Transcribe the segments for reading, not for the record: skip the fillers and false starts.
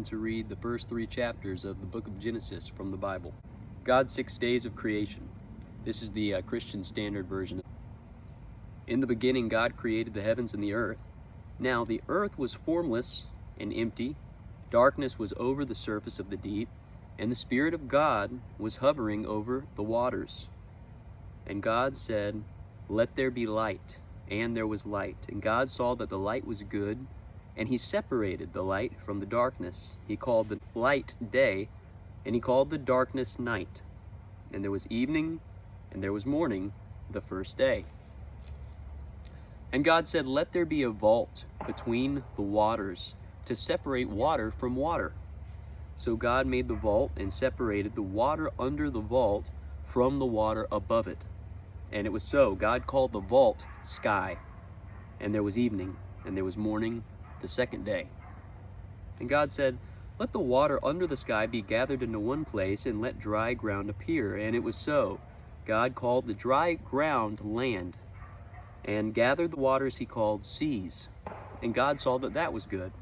going to read the first 3 chapters of the book of Genesis from the Bible. God's 6 days of creation. This is the Christian Standard Version. In the beginning, God created the heavens and the earth. Now the earth was formless and empty. Darkness was over the surface of the deep, and the Spirit of God was hovering over the waters. And God said, "Let there be light." And there was light. And God saw that the light was good, and he separated the light from the darkness. He called the light day, and he called the darkness night. And there was evening, and there was morning, the first day. And God said, "Let there be a vault between the waters to separate water from water." So God made the vault and separated the water under the vault from the water above it. And it was so. God called the vault sky. And there was evening, and there was morning, the second day. And God said, "Let the water under the sky be gathered into one place, and let dry ground appear." And it was so. God called the dry ground land, and gathered the waters he called seas. And God saw that that was good.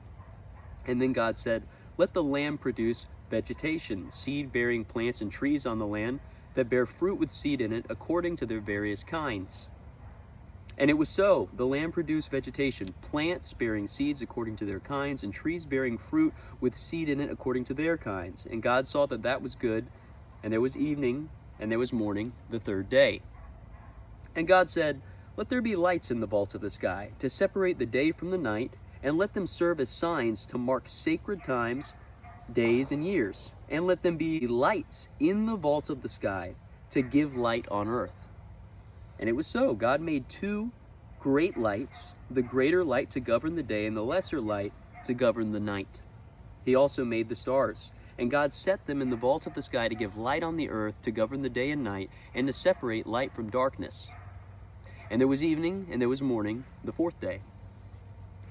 And then God said, "Let the land produce vegetation, seed-bearing plants and trees on the land that bear fruit with seed in it according to their various kinds." And it was so. The land produced vegetation, plants bearing seeds according to their kinds, and trees bearing fruit with seed in it according to their kinds. And God saw that that was good. And there was evening, and there was morning, the third day. And God said, "Let there be lights in the vaults of the sky, to separate the day from the night, and let them serve as signs to mark sacred times, days, and years. And let them be lights in the vaults of the sky, to give light on earth." And it was so. God made 2 great lights, the greater light to govern the day, and the lesser light to govern the night. He also made the stars. And God set them in the vault of the sky to give light on the earth, to govern the day and night, and to separate light from darkness. And there was evening, and there was morning, the 4th day.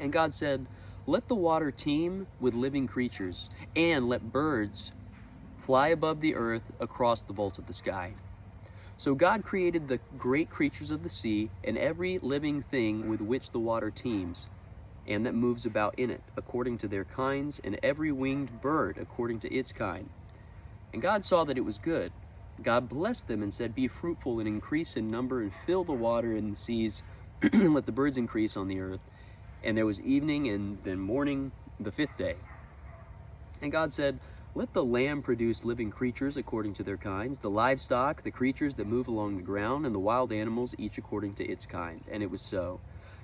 And God said, "Let the water teem with living creatures, and let birds fly above the earth across the vault of the sky." So God created the great creatures of the sea, and every living thing with which the water teems, and that moves about in it, according to their kinds, and every winged bird according to its kind. And God saw that it was good. God blessed them and said, "Be fruitful and increase in number, and fill the water in the seas, and let the birds increase on the earth." And there was evening, and then morning, the 5th day. And God said, "Let the land produce living creatures according to their kinds, the livestock, the creatures that move along the ground, and the wild animals, each according to its kind." And it was so.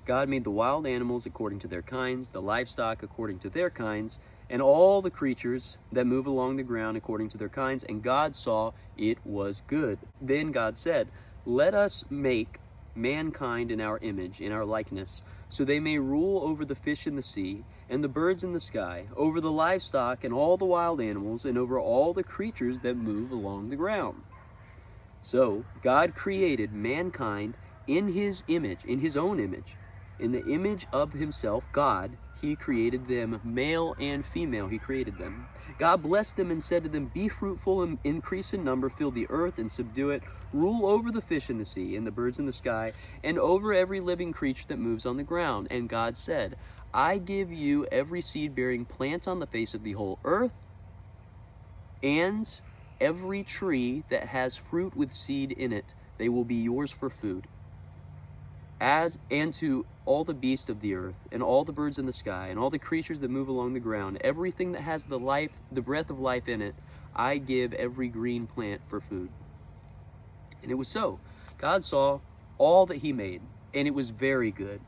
God made the wild animals according to their kinds, the livestock according to their kinds, and all the creatures that move along the ground according to their kinds. And God saw it was good. Then God said, "Let us make mankind in our image, in our likeness, so they may rule over the fish in the sea, and the birds in the sky, over the livestock and all the wild animals, and over all the creatures that move along the ground." So God created mankind in his image, in his own image. In the image of himself, God, he created them, male and female, he created them. God blessed them and said to them, "Be fruitful and increase in number, fill the earth and subdue it, rule over the fish in the sea and the birds in the sky, and over every living creature that moves on the ground." And God said, "I give you every seed-bearing plant on the face of the whole earth, and every tree that has fruit with seed in it. They will be yours for food. And to all the beasts of the earth, and all the birds in the sky, and all the creatures that move along the ground, everything that has the breath of life in it, I give every green plant for food." And it was so. God saw all that he made, and it was very good.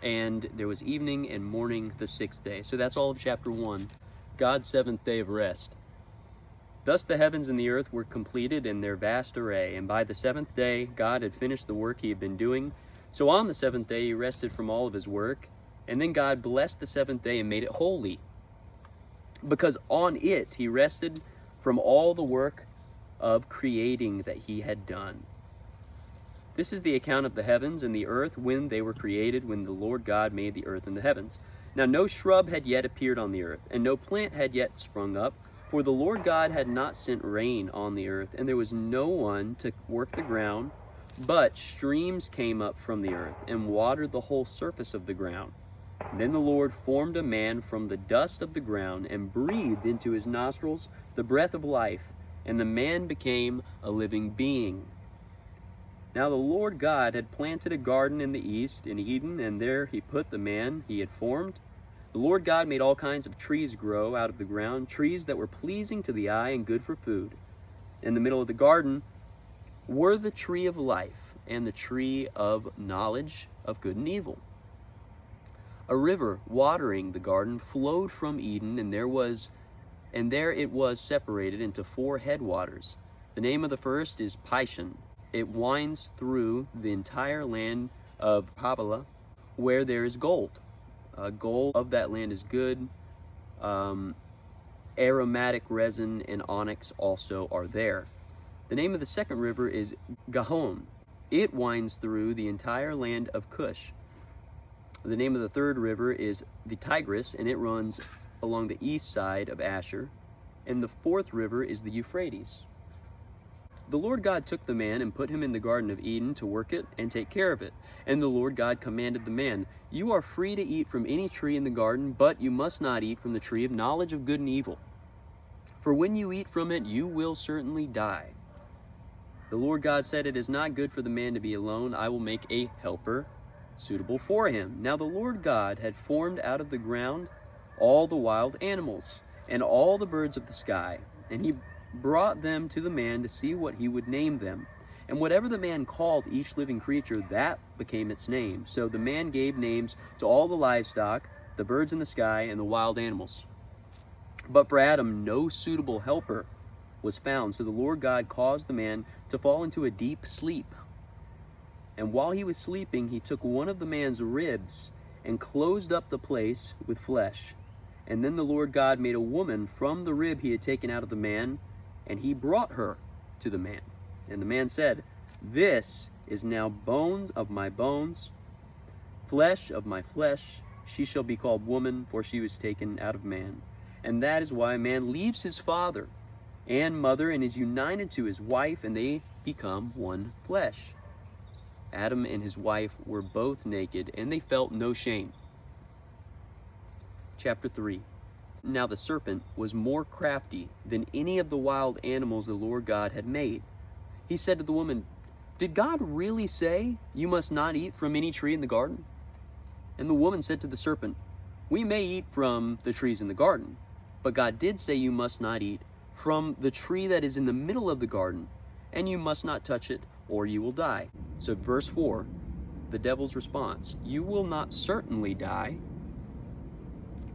And there was evening and morning, the 6th day. So that's all of chapter 1, God's 7th day of rest. Thus the heavens and the earth were completed in their vast array, and by the 7th day God had finished the work he had been doing. So on the 7th day he rested from all of his work, and then God blessed the 7th day and made it holy, because on it he rested from all the work of creating that he had done. This is the account of the heavens and the earth when they were created, when the Lord God made the earth and the heavens. Now no shrub had yet appeared on the earth, and no plant had yet sprung up, for the Lord God had not sent rain on the earth, and there was no one to work the ground. But streams came up from the earth and watered the whole surface of the ground. Then the Lord formed a man from the dust of the ground and breathed into his nostrils the breath of life, and the man became a living being. Now the Lord God had planted a garden in the east, in Eden, and there he put the man he had formed. The Lord God made all kinds of trees grow out of the ground, trees that were pleasing to the eye and good for food. In the middle of the garden were the tree of life and the tree of knowledge of good and evil. A river watering the garden flowed from Eden, and there it was separated into 4 headwaters. The name of the first is Pishon. It winds through the entire land of Havilah, where there is gold. Gold of that land is good. Aromatic resin and onyx also are there. The name of the second river is Gihon. It winds through the entire land of Cush. The name of the third river is the Tigris, and it runs along the east side of Asher. And the fourth river is the Euphrates. The Lord God took the man and put him in the Garden of Eden to work it and take care of it. And the Lord God commanded the man, "You are free to eat from any tree in the garden, but you must not eat from the tree of knowledge of good and evil. For when you eat from it, you will certainly die." The Lord God said, "It is not good for the man to be alone. I will make a helper suitable for him." Now the Lord God had formed out of the ground all the wild animals and all the birds of the sky, and he brought them to the man to see what he would name them. And whatever the man called each living creature, that became its name. So the man gave names to all the livestock, the birds in the sky, and the wild animals. But for Adam no suitable helper was found, so the Lord God caused the man to fall into a deep sleep. And while he was sleeping, he took one of the man's ribs and closed up the place with flesh. And then the Lord God made a woman from the rib he had taken out of the man, and he brought her to the man. And the man said, "This is now bones of my bones, flesh of my flesh. She shall be called woman, for she was taken out of man." And that is why man leaves his father and mother and is united to his wife, and they become one flesh. Adam and his wife were both naked, and they felt no shame. Chapter 3. Now the serpent was more crafty than any of the wild animals the Lord God had made. He said to the woman, "Did God really say, 'You must not eat from any tree in the garden'?" And the woman said to the serpent, "We may eat from the trees in the garden, but God did say you must not eat from the tree that is in the middle of the garden, and you must not touch it, or you will die." So verse 4, the devil's response, "You will not certainly die."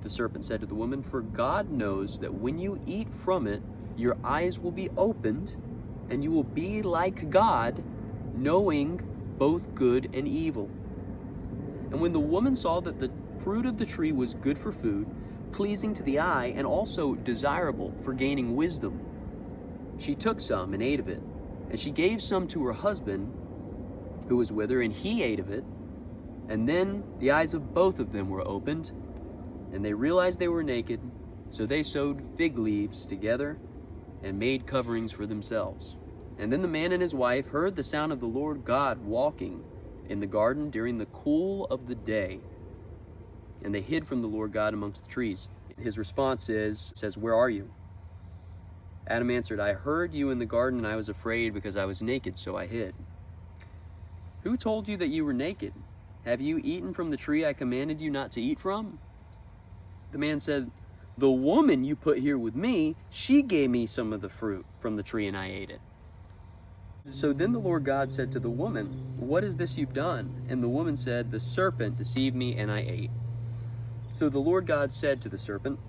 The serpent said to the woman, "For God knows that when you eat from it, your eyes will be opened, and you will be like God, knowing both good and evil." And when the woman saw that the fruit of the tree was good for food, pleasing to the eye, and also desirable for gaining wisdom, she took some and ate of it. And she gave some to her husband, who was with her, and he ate of it. And then the eyes of both of them were opened, and they realized they were naked. So they sewed fig leaves together and made coverings for themselves. And then the man and his wife heard the sound of the Lord God walking in the garden during the cool of the day. And they hid from the Lord God amongst the trees. His response says, "Where are you?" Adam answered, "I heard you in the garden, and I was afraid because I was naked, so I hid." "Who told you that you were naked? Have you eaten from the tree I commanded you not to eat from?" The man said, "The woman you put here with me, she gave me some of the fruit from the tree, and I ate it." So then the Lord God said to the woman, "What is this you've done?" And the woman said, "The serpent deceived me, and I ate." So the Lord God said to the serpent,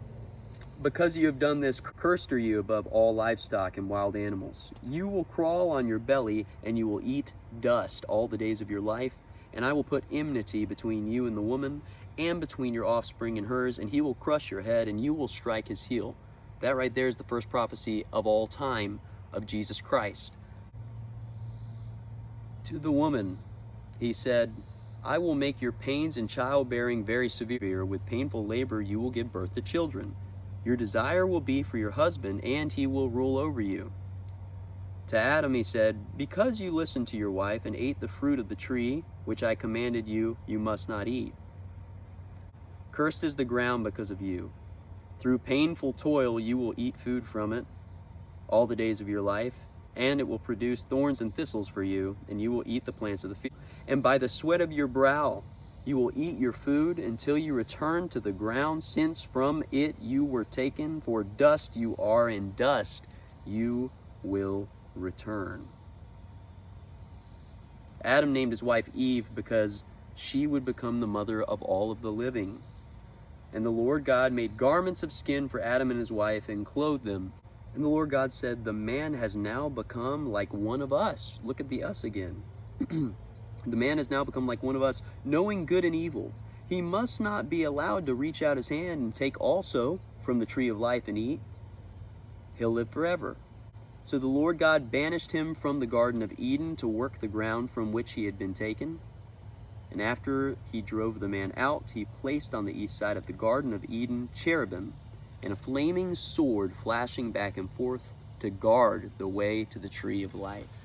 "Because you have done this, cursed are you above all livestock and wild animals. You will crawl on your belly, and you will eat dust all the days of your life. And I will put enmity between you and the woman, and between your offspring and hers, and he will crush your head, and you will strike his heel." That right there is the first prophecy of all time of Jesus Christ. To the woman, he said, "I will make your pains in childbearing very severe. With painful labor you will give birth to children. Your desire will be for your husband, and he will rule over you." To Adam he said, "Because you listened to your wife and ate the fruit of the tree, which I commanded you, you must not eat. Cursed is the ground because of you. Through painful toil you will eat food from it all the days of your life, and it will produce thorns and thistles for you, and you will eat the plants of the field. And by the sweat of your brow you will eat your food until you return to the ground, since from it you were taken, for dust you are, and dust you will return. Adam named his wife Eve because she would become the mother of all of the living. And the Lord God made garments of skin for Adam and his wife and clothed them. And the Lord God said, the man has now become like one of us. Look at the us again. The man has now become like one of us, knowing good and evil. He must not be allowed to reach out his hand and take also from the tree of life and eat. He'll live forever. So the Lord God banished him from the Garden of Eden to work the ground from which he had been taken. And after he drove the man out, he placed on the east side of the Garden of Eden cherubim and a flaming sword flashing back and forth to guard the way to the tree of life.